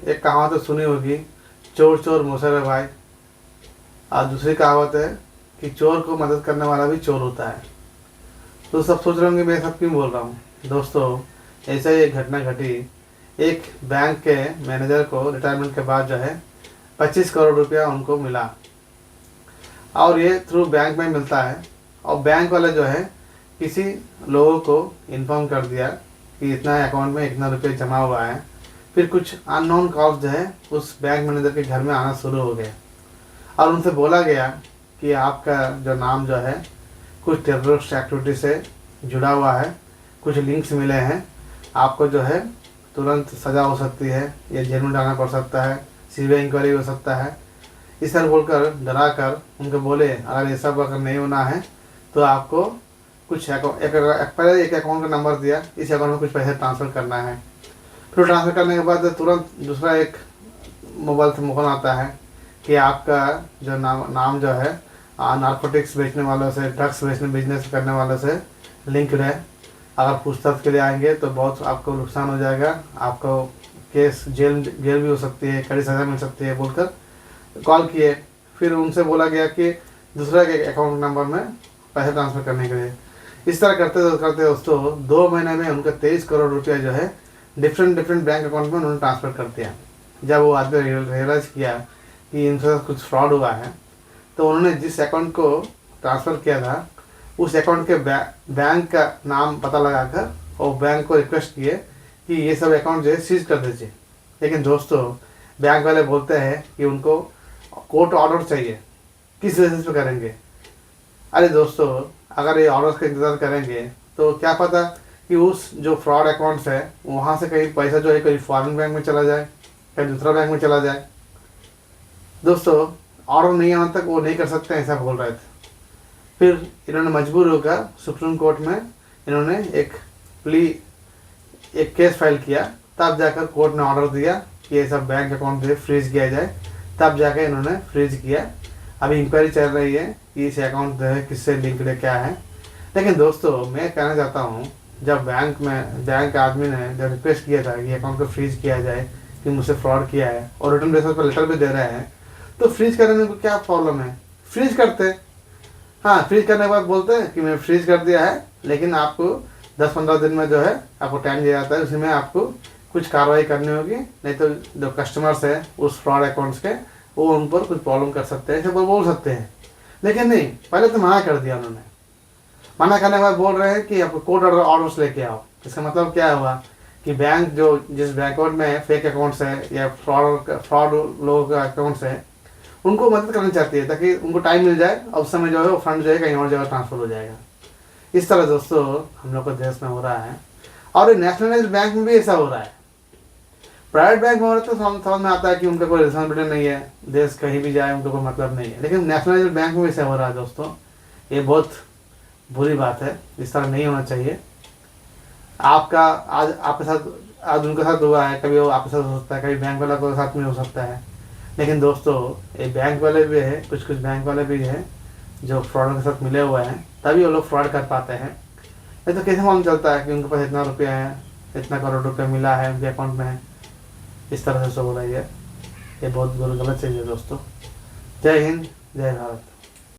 एक कहावत तो सुनी होगी, चोर चोर मुसहर भाई। और दूसरी कहावत है कि चोर को मदद करने वाला भी चोर होता है। तो सब सोच रहे होंगे मैं सब क्यों बोल रहा हूँ। दोस्तों, ऐसा ही एक घटना घटी। एक बैंक के मैनेजर को रिटायरमेंट के बाद जो है 25 करोड़ रुपया उनको मिला, और ये थ्रू बैंक में मिलता है। और बैंक वाले जो है किसी लोगों को इन्फॉर्म कर दिया कि इतना अकाउंट में इतना रुपये जमा हुआ है। फिर कुछ अननोन कॉल्स जो है उस बैंक मैनेजर के घर में आना शुरू हो गए, और उनसे बोला गया कि आपका जो नाम जो है कुछ टेररिस्ट एक्टिविटी से जुड़ा हुआ है, कुछ लिंक्स मिले हैं, आपको जो है तुरंत सज़ा हो सकती है या जेल में डालना पड़ सकता है, सीबीआई इंक्वायरी हो सकता है। इस तरह बोलकर डरा कर उनको बोले अगर ये सब अगर नहीं होना है तो आपको कुछ पहले एक अकाउंट का नंबर दिया, इस अकाउंट में कुछ पैसे ट्रांसफ़र करना है। फिर ट्रांसफ़र करने के बाद तुरंत दूसरा एक मोबाइल से फ़ोन आता है कि आपका जो नाम जो है नारकोटिक्स बेचने वालों से, ड्रग्स बेचने बिजनेस करने वालों से लिंक्ड है। अगर पूछताछ के लिए आएंगे तो बहुत आपको नुकसान हो जाएगा, आपको केस जेल भी हो सकती है, कड़ी सज़ा मिल सकती है बोलकर कॉल किए। फिर उनसे बोला गया कि दूसरा के अकाउंट नंबर में पैसे ट्रांसफ़र करने के लिए। इस तरह करते करते दोस्तों 2 महीने में उनका 23 करोड़ रुपया जो है डिफरेंट बैंक अकाउंट में उन्होंने ट्रांसफ़र कर दिया। जब वो आदमी रियलाइज़ किया कि इनके साथ कुछ फ्रॉड हुआ है, तो उन्होंने जिस अकाउंट को ट्रांसफ़र किया था उस अकाउंट के बैंक का नाम पता लगाकर और बैंक को रिक्वेस्ट किए कि ये सब अकाउंट जो है सीज कर दीजिए। लेकिन दोस्तों, बैंक वाले बोलते हैं कि उनको कोर्ट ऑर्डर चाहिए, किस बेसिस पे करेंगे। अरे दोस्तों, अगर ये ऑर्डर्स का इंतज़ार करेंगे तो क्या पता कि उस जो फ्रॉड अकाउंट्स है वहाँ से कहीं पैसा जो है कहीं फॉरेन बैंक में चला जाए, कहीं दूसरा बैंक में चला जाए। दोस्तों, ऑर्डर नहीं आने तक वो नहीं कर सकते, ऐसा बोल रहे थे। फिर इन्होंने मजबूर होकर सुप्रीम कोर्ट में इन्होंने एक केस फाइल किया, तब जाकर कोर्ट ने ऑर्डर दिया कि ये सब बैंक अकाउंट जो फ्रीज किया जाए। तब जाकर इन्होंने फ्रीज किया। अभी इंक्वायरी चल रही है कि इस अकाउंट जो है किससे लिंक्ड है, क्या है। लेकिन दोस्तों, मैं कहना चाहता हूँ, जब बैंक आदमी ने जब रिक्वेस्ट किया था कि अकाउंट को फ्रीज किया जाए कि मुझसे फ्रॉड किया है और रिटर्न बेसिस पर लेटर भी दे रहे हैं, तो फ्रीज करने में क्या प्रॉब्लम है, फ्रीज करते। हाँ, फ्रीज करने के बाद बोलते हैं कि मैं फ्रीज कर दिया है, लेकिन आपको 10-15 दिन में जो है आपको टाइम दिया जाता है, उसी में आपको कुछ कार्रवाई करनी होगी, नहीं तो जो कस्टमर्स है उस फ्रॉड अकाउंट्स के वो उन पर कुछ प्रॉब्लम कर सकते हैं, ऐसे बोल सकते हैं। लेकिन नहीं, पहले तो मना कर दिया उन्होंने। मना करने के बाद बोल रहे हैं कि आपको कोर्ट ऑर्डर्स लेके आओ। इसका मतलब क्या हुआ कि बैंक जो जिस बैंक अकाउंट में फेक अकाउंट्स है या फ्रॉड लोगों का अकाउंट्स है उनको मदद करनी चाहती है, ताकि उनको टाइम मिल जाए और उस समय जो है वो फंड जो है कहीं और जगह ट्रांसफर हो जाएगा। इस तरह दोस्तों हम लोग के देश में हो रहा है, और ये नेशनलाइज्ड बैंक में भी ऐसा हो रहा है। प्राइवेट बैंक में हो रहा है तो समझ में आता है कि उनका कोई रिस्पॉन्सिबिलिटी नहीं है, देश कहीं भी जाए उनको कोई मतलब नहीं है। लेकिन नेशनलाइज्ड बैंक में ऐसा हो रहा है दोस्तों, ये बहुत बुरी बात है, इस तरह नहीं होना चाहिए। आपका आज आपके साथ, आज उनके साथ हुआ है, कभी वो आपके साथ हो सकता है, कभी बैंक वाला के साथ में हो सकता है। लेकिन दोस्तों, ये बैंक वाले भी है, कुछ बैंक वाले भी हैं जो फ्रॉड के साथ मिले हुए हैं, तभी वो लोग फ्रॉड कर पाते हैं। नहीं तो कैसे मालूम चलता है कि उनके पास इतना रुपया है, इतना करोड़ रुपया मिला है उनके अकाउंट में है। इस तरह से सब हो रही है, ये बहुत गलत चीज़ है दोस्तों। जय हिंद, जय भारत।